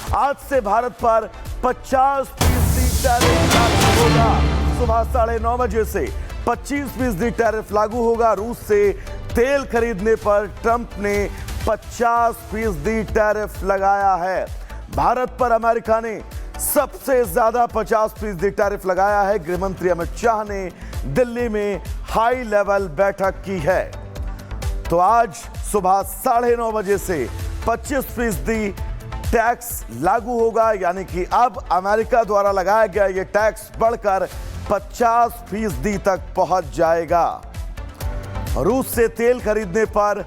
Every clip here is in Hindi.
आज से भारत पर 50% टैरिफ लागू होगा। सुबह 9:30 बजे से 25% टैरिफ लागू होगा। रूस से तेल खरीदने पर ट्रंप ने 50% टैरिफ लगाया है। भारत पर अमेरिका ने सबसे ज्यादा 50% टैरिफ लगाया है। गृहमंत्री अमित शाह ने दिल्ली में हाई लेवल बैठक की है। तो आज सुबह 9:30 बजे से 25% टैक्स लागू होगा, यानी कि अब अमेरिका द्वारा लगाया गया यह टैक्स बढ़कर 50% तक पहुंच जाएगा। रूस से तेल खरीदने पर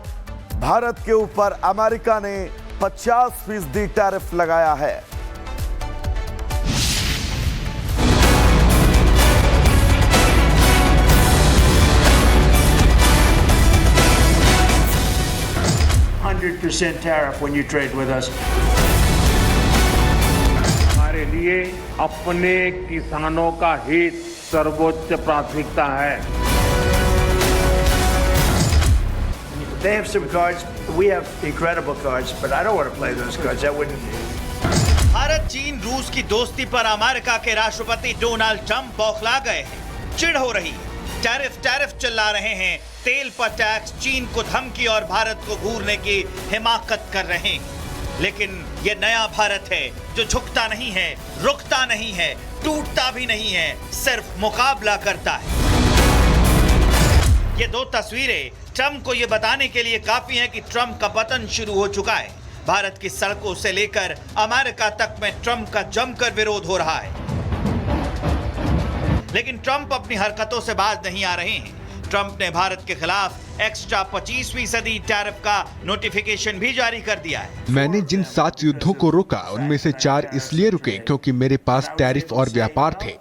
भारत के ऊपर अमेरिका ने 50% टैरिफ लगाया है। % tariff when you trade with us. हमारे लिए अपने किसानों का हित सर्वोच्च प्राथमिकता है। They have some cards. We have incredible cards, but I don't want to play those cards. That wouldn't. Bharat चीन रूस की दोस्ती पर अमेरिका के राष्ट्रपति डोनाल्ड ट्रंप बौखला गए हैं। चिढ़ हो रही है। टैरिफ चिल्ला रहे हैं। तेल पर टैक्स, चीन को धमकी और भारत को घूरने की हिमाकत कर रहे हैं। लेकिन ये नया भारत है जो झुकता नहीं है, रुकता नहीं है, टूटता भी नहीं है, सिर्फ मुकाबला करता है। ये दो तस्वीरें ट्रंप को ये बताने के लिए काफी हैं कि ट्रंप का पतन शुरू हो चुका है। भारत की सड़कों से लेकर अमेरिका तक में ट्रंप का जमकर विरोध हो रहा है। लेकिन ट्रंप अपनी हरकतों से बाज नहीं आ रहे हैं। ट्रंप ने भारत के खिलाफ एक्स्ट्रा 25% टैरिफ का नोटिफिकेशन भी जारी कर दिया है। मैंने जिन 7 युद्धों को रोका उनमें से 4 इसलिए रुके क्योंकि मेरे पास टैरिफ और व्यापार थे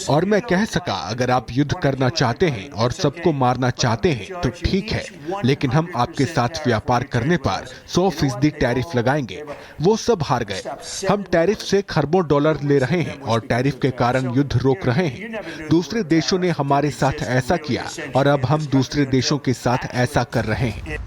और मैं कह सका अगर आप युद्ध करना चाहते हैं और सबको मारना चाहते हैं तो ठीक है, लेकिन हम आपके साथ व्यापार करने पर 100% टैरिफ लगाएंगे। वो सब हार गए। हम टैरिफ से खरबों डॉलर ले रहे हैं और टैरिफ के कारण युद्ध रोक रहे हैं। दूसरे देशों ने हमारे साथ ऐसा किया और अब हम दूसरे देशों के साथ ऐसा कर रहे हैं।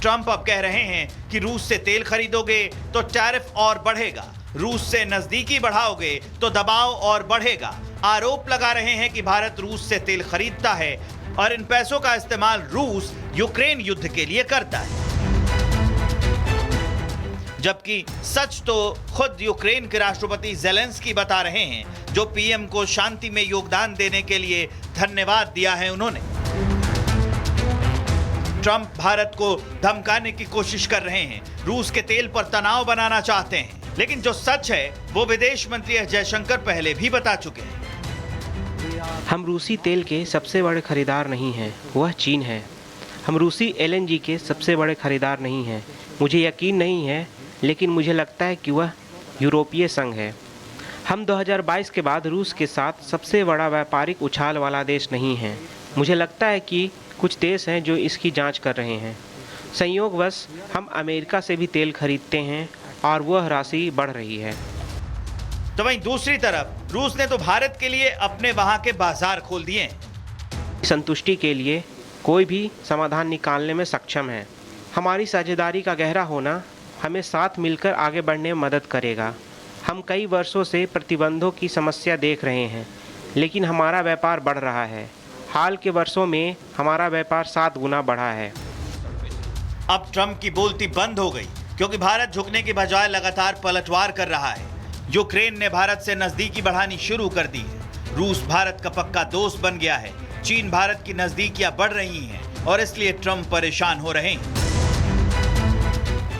ट्रंप अब कह रहे हैं कि रूस से तेल खरीदोगे तो टैरिफ और बढ़ेगा, रूस से नजदीकी बढ़ाओगे तो दबाव और बढ़ेगा। आरोप लगा रहे हैं कि भारत रूस से तेल खरीदता है और इन पैसों का इस्तेमाल रूस यूक्रेन युद्ध के लिए करता है। जबकि सच तो खुद यूक्रेन के राष्ट्रपति ज़ेलेंस्की बता रहे हैं, जो पीएम को शांति में योगदान देने के लिए धन्यवाद दिया है उन्होंने। ट्रंप भारत को धमकाने की कोशिश कर रहे हैं, रूस के तेल पर तनाव बनाना चाहते हैं। लेकिन जो सच है वो विदेश मंत्री एस जयशंकर पहले भी बता चुके हैं। हम रूसी तेल के सबसे बड़े खरीदार नहीं हैं, वह चीन है। हम रूसी एलएनजी के सबसे बड़े खरीदार नहीं हैं। मुझे यकीन नहीं है, लेकिन मुझे लगता है कि वह यूरोपीय संघ है। हम 2022 के बाद रूस के साथ सबसे बड़ा व्यापारिक उछाल वाला देश नहीं हैं। मुझे लगता है कि कुछ देश हैं जो इसकी जांच कर रहे हैं। संयोगवश हम अमेरिका से भी तेल खरीदते हैं और वह राशि बढ़ रही है। तो वहीं दूसरी तरफ रूस ने तो भारत के लिए अपने वहां के बाजार खोल दिए हैं। संतुष्टि के लिए कोई भी समाधान निकालने में सक्षम है। हमारी साझेदारी का गहरा होना हमें साथ मिलकर आगे बढ़ने में मदद करेगा। हम कई वर्षों से प्रतिबंधों की समस्या देख रहे हैं, लेकिन हमारा व्यापार बढ़ रहा है। हाल के वर्षों में हमारा व्यापार 7 गुना बढ़ा है। अब ट्रंप की बोलती बंद हो गई, क्योंकि भारत झुकने की बजाय लगातार पलटवार कर रहा है। यूक्रेन ने भारत से नजदीकी बढ़ानी शुरू कर दी है। रूस भारत का पक्का दोस्त बन गया है। चीन भारत की नजदीकियां बढ़ रही हैं और इसलिए ट्रंप परेशान हो रहे हैं।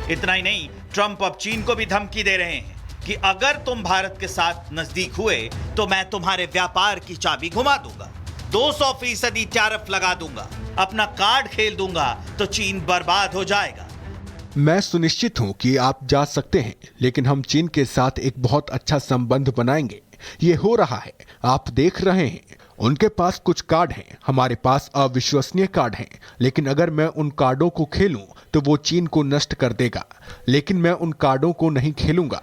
इतना ही नहीं, ट्रंप अब चीन को भी धमकी दे रहे हैं कि अगर तुम भारत के साथ नजदीक हुए तो मैं तुम्हारे व्यापार की चाबी घुमा दूंगा, 200% टैरिफ लगा दूंगा, अपना कार्ड खेल दूंगा तो चीन बर्बाद हो जाएगा। मैं सुनिश्चित हूं कि आप जा सकते हैं, लेकिन हम चीन के साथ एक बहुत अच्छा संबंध बनाएंगे। ये हो रहा है, आप देख रहे हैं। उनके पास कुछ कार्ड हैं, हमारे पास अविश्वसनीय कार्ड हैं, लेकिन अगर मैं उन कार्डों को खेलूं तो वो चीन को नष्ट कर देगा, लेकिन मैं उन कार्डों को नहीं खेलूंगा।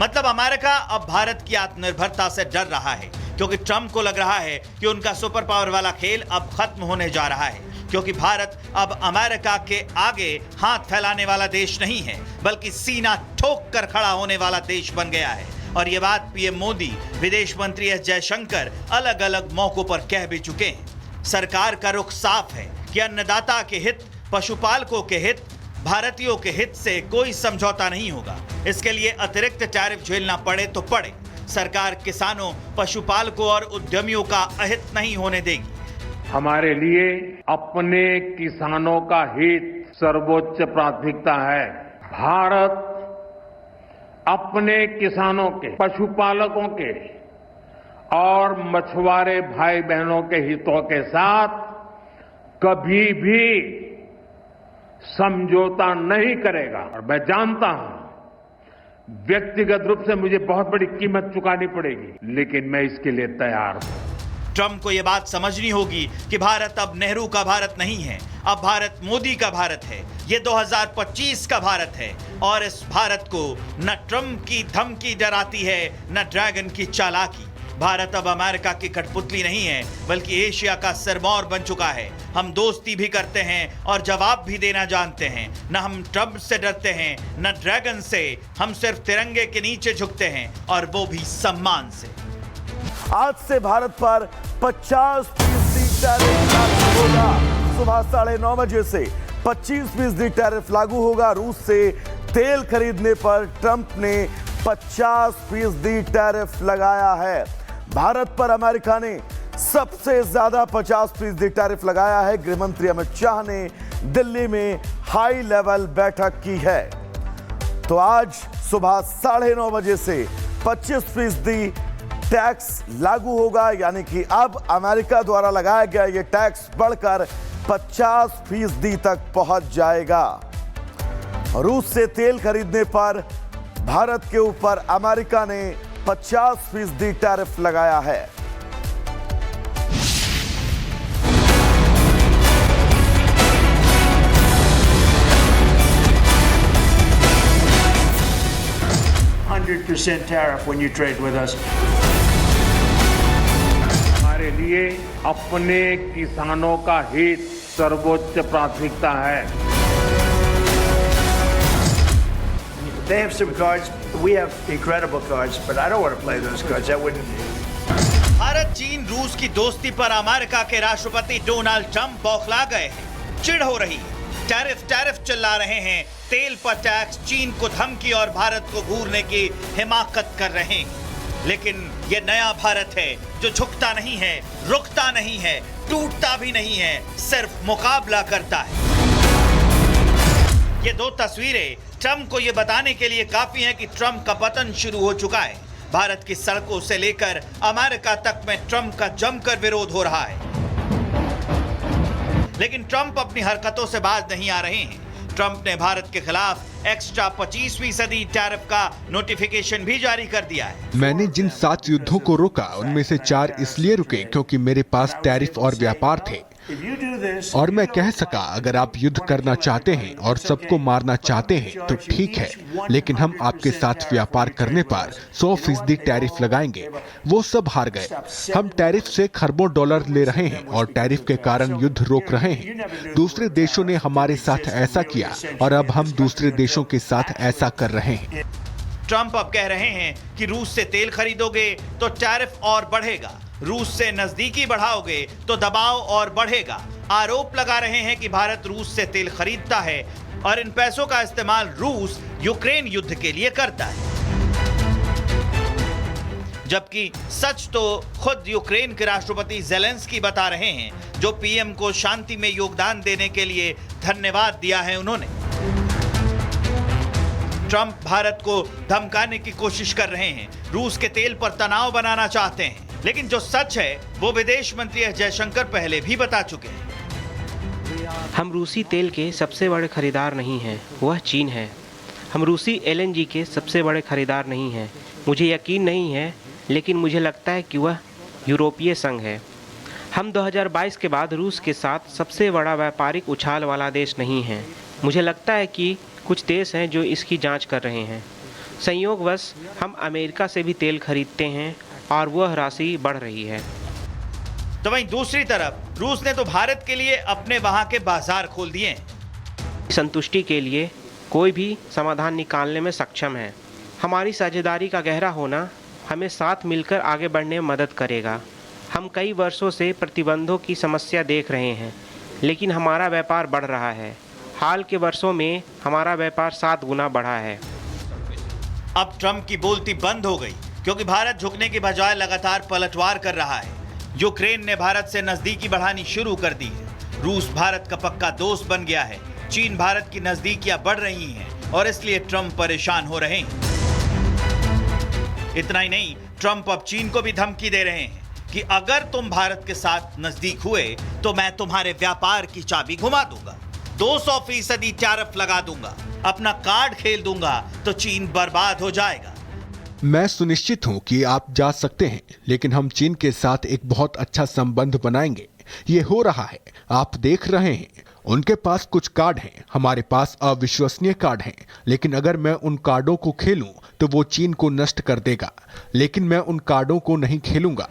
मतलब अमेरिका अब भारत की आत्मनिर्भरता से डर रहा है, क्योंकि ट्रंप को लग रहा है कि उनका सुपर पावर वाला खेल अब खत्म होने जा रहा है। क्योंकि भारत अब अमेरिका के आगे हाथ फैलाने वाला देश नहीं है, बल्कि सीना ठोक कर खड़ा होने वाला देश बन गया है। और ये बात पीएम मोदी, विदेश मंत्री एस जयशंकर अलग अलग मौकों पर कह भी चुके हैं। सरकार का रुख साफ है कि अन्नदाता के हित, पशुपालकों के हित, भारतीयों के हित से कोई समझौता नहीं होगा। इसके लिए अतिरिक्त टैरिफ झेलना पड़े तो पड़े। सरकार किसानों, पशुपालकों और उद्यमियों का अहित नहीं होने देगी। हमारे लिए अपने किसानों का हित सर्वोच्च प्राथमिकता है। भारत अपने किसानों के, पशुपालकों के और मछुआरे भाई बहनों के हितों के साथ कभी भी समझौता नहीं करेगा। और मैं जानता हूं व्यक्तिगत रूप से मुझे बहुत बड़ी कीमत चुकानी पड़ेगी, लेकिन मैं इसके लिए तैयार हूं। ट्रंप को यह बात समझनी होगी कि भारत अब नेहरू का भारत नहीं है, अब भारत मोदी का भारत है। ये 2025 का भारत है और इस भारत को न ट्रंप की धमकी डराती है, न ड्रैगन की चालाकी। भारत अब अमेरिका की कठपुतली नहीं है, बल्कि एशिया का सिरमौर बन चुका है। हम दोस्ती भी करते हैं और जवाब भी देना जानते हैं। न हम ट्रंप से डरते हैं, न ड्रैगन से। हम सिर्फ तिरंगे के नीचे झुकते हैं और वो भी सम्मान से। आज से भारत पर 50% टैरिफ लागू होगा। सुबह 9:30 बजे से 25% टैरिफ लागू होगा। रूस से तेल खरीदने पर ट्रंप ने 50% टैरिफ लगाया है। भारत पर अमेरिका ने सबसे ज्यादा 50% टैरिफ लगाया है। गृहमंत्री अमित शाह ने दिल्ली में हाई लेवल बैठक की है। तो आज सुबह 9:30 बजे से 25% टैक्स लागू होगा, यानी कि अब अमेरिका द्वारा लगाया गया यह टैक्स बढ़कर 50% तक पहुंच जाएगा। रूस से तेल खरीदने पर भारत के ऊपर अमेरिका ने 50% टैरिफ लगाया है। $100% tariff when you trade with us. हमारे लिए अपने किसानों का हित सर्वोच्च प्राथमिकता है। They have some cards. We have incredible cards, but I don't want to play those cards. That wouldn't. Bharat चीन रूस की दोस्ती पर अमेरिका के राष्ट्रपति डोनाल्ड ट्रंप बौखला गए हैं। चिढ़ हो रही है। टैरिफ चिल्ला रहे हैं। तेल पर टैक्स, चीन को धमकी और भारत को घूरने की हिमाकत कर रहे हैं। लेकिन यह नया भारत है जो झुकता नहीं है, रुकता नहीं है, टूटता भी नहीं है, सिर्फ मुकाबला करता है। ये दो तस्वीरें ट्रंप को यह बताने के लिए काफी हैं कि ट्रंप का पतन शुरू हो चुका है। भारत की सड़कों से लेकर अमेरिका तक में ट्रंप का जमकर विरोध हो रहा है। लेकिन ट्रंप अपनी हरकतों से बाज नहीं आ रहे हैं। ट्रंप ने भारत के खिलाफ एक्स्ट्रा 25% टैरिफ का नोटिफिकेशन भी जारी कर दिया है। मैंने जिन 7 युद्धों को रोका उनमें से 4 इसलिए रुके क्योंकि मेरे पास टैरिफ और व्यापार थे। और मैं कह सका, अगर आप युद्ध करना चाहते हैं और सबको मारना चाहते हैं तो ठीक है, लेकिन हम आपके साथ व्यापार करने पर 100% टैरिफ लगाएंगे। वो सब हार गए। हम टैरिफ से खरबों डॉलर ले रहे हैं और टैरिफ के कारण युद्ध रोक रहे हैं। दूसरे देशों ने हमारे साथ ऐसा किया और अब हम दूसरे देशों के साथ ऐसा कर रहे हैं। ट्रंप अब कह रहे हैं कि रूस से तेल खरीदोगे तो टैरिफ और बढ़ेगा, रूस से नजदीकी बढ़ाओगे तो दबाव और बढ़ेगा। आरोप लगा रहे हैं कि भारत रूस से तेल खरीदता है और इन पैसों का इस्तेमाल रूस यूक्रेन युद्ध के लिए करता है। जबकि सच तो खुद यूक्रेन के राष्ट्रपति ज़ेलेंस्की बता रहे हैं, जो पीएम को शांति में योगदान देने के लिए धन्यवाद दिया है उन्होंने। ट्रंप भारत को धमकाने की कोशिश कर रहे हैं, रूस के तेल पर तनाव बनाना चाहते हैं। लेकिन जो सच है वो विदेश मंत्री एस जयशंकर पहले भी बता चुके हैं। हम रूसी तेल के सबसे बड़े खरीदार नहीं हैं, वह चीन है। हम रूसी एलएनजी के सबसे बड़े खरीदार नहीं हैं। मुझे यकीन नहीं है, लेकिन मुझे लगता है कि वह यूरोपीय संघ है। हम 2022 के बाद रूस के साथ सबसे बड़ा व्यापारिक उछाल वाला देश नहीं हैं। मुझे लगता है कि कुछ देश हैं जो इसकी जांच कर रहे हैं। संयोगवश हम अमेरिका से भी तेल खरीदते हैं और वह राशि बढ़ रही है। तो वहीं दूसरी तरफ रूस ने तो भारत के लिए अपने वहां के बाजार खोल दिए हैं। संतुष्टि के लिए कोई भी समाधान निकालने में सक्षम है। हमारी साझेदारी का गहरा होना हमें साथ मिलकर आगे बढ़ने में मदद करेगा। हम कई वर्षों से प्रतिबंधों की समस्या देख रहे हैं, लेकिन हमारा व्यापार बढ़ रहा है। हाल के वर्षों में हमारा व्यापार 7 गुना बढ़ा है। अब ट्रंप की बोलती बंद हो गई, क्योंकि भारत झुकने के बजाय लगातार पलटवार कर रहा है। यूक्रेन ने भारत से नजदीकी बढ़ानी शुरू कर दी है। रूस भारत का पक्का दोस्त बन गया है। चीन भारत की नजदीकियां बढ़ रही हैं और इसलिए ट्रंप परेशान हो रहे हैं। इतना ही नहीं, ट्रंप अब चीन को भी धमकी दे रहे हैं कि अगर तुम भारत के साथ नजदीक हुए तो मैं तुम्हारे व्यापार की चाबी घुमा दूंगा, 200% टैरिफ लगा दूंगा, अपना कार्ड खेल दूंगा, तो चीन बर्बाद हो जाएगा। मैं सुनिश्चित हूं कि आप जा सकते हैं, लेकिन हम चीन के साथ एक बहुत अच्छा संबंध बनाएंगे। ये हो रहा है, आप देख रहे हैं। उनके पास कुछ कार्ड हैं, हमारे पास अविश्वसनीय कार्ड हैं, लेकिन अगर मैं उन कार्डों को खेलूं तो वो चीन को नष्ट कर देगा, लेकिन मैं उन कार्डों को नहीं खेलूंगा।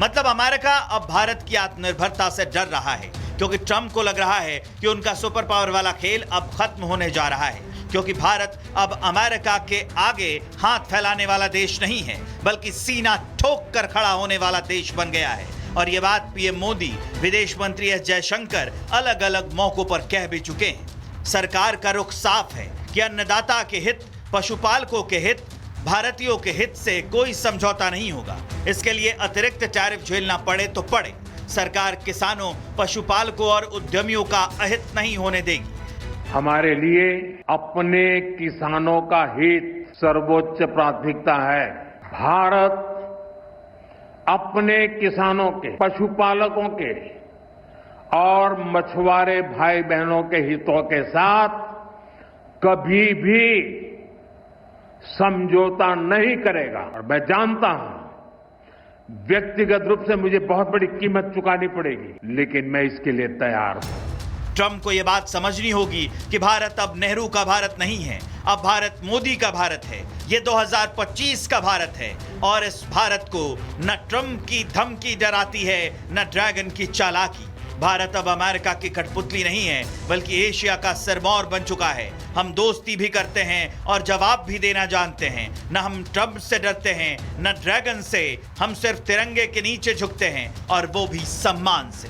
मतलब अमेरिका अब भारत की आत्मनिर्भरता से डर रहा है, क्योंकि ट्रंप को लग रहा है कि उनका सुपर पावर वाला खेल अब खत्म होने जा रहा है, क्योंकि भारत अब अमेरिका के आगे हाथ फैलाने वाला देश नहीं है, बल्कि सीना ठोक कर खड़ा होने वाला देश बन गया है। और ये बात पीएम मोदी, विदेश मंत्री एस जयशंकर अलग अलग मौकों पर कह भी चुके हैं। सरकार का रुख साफ है कि अन्नदाता के हित, पशुपालकों के हित, भारतीयों के हित से कोई समझौता नहीं होगा। इसके लिए अतिरिक्त टैरिफ झेलना पड़े तो पड़े। सरकार किसानों, पशुपालकों और उद्यमियों का अहित नहीं होने देगी। हमारे लिए अपने किसानों का हित सर्वोच्च प्राथमिकता है। भारत अपने किसानों के, पशुपालकों के और मछुआरे भाई बहनों के हितों के साथ कभी भी समझौता नहीं करेगा। और मैं जानता हूं व्यक्तिगत रूप से मुझे बहुत बड़ी कीमत चुकानी पड़ेगी, लेकिन मैं इसके लिए तैयार हूं। ट्रंप को यह बात समझनी होगी कि भारत अब नेहरू का भारत नहीं है, अब भारत मोदी का भारत है। ये 2025 का भारत है और इस भारत को न ट्रंप की धमकी डराती है, न ड्रैगन की चालाकी। भारत अब अमेरिका की कठपुतली नहीं है, बल्कि एशिया का सिरमौर बन चुका है। हम दोस्ती भी करते हैं और जवाब भी देना जानते हैं। न हम ट्रंप से डरते हैं, न ड्रैगन से। हम सिर्फ तिरंगे के नीचे झुकते हैं, और वो भी सम्मान से।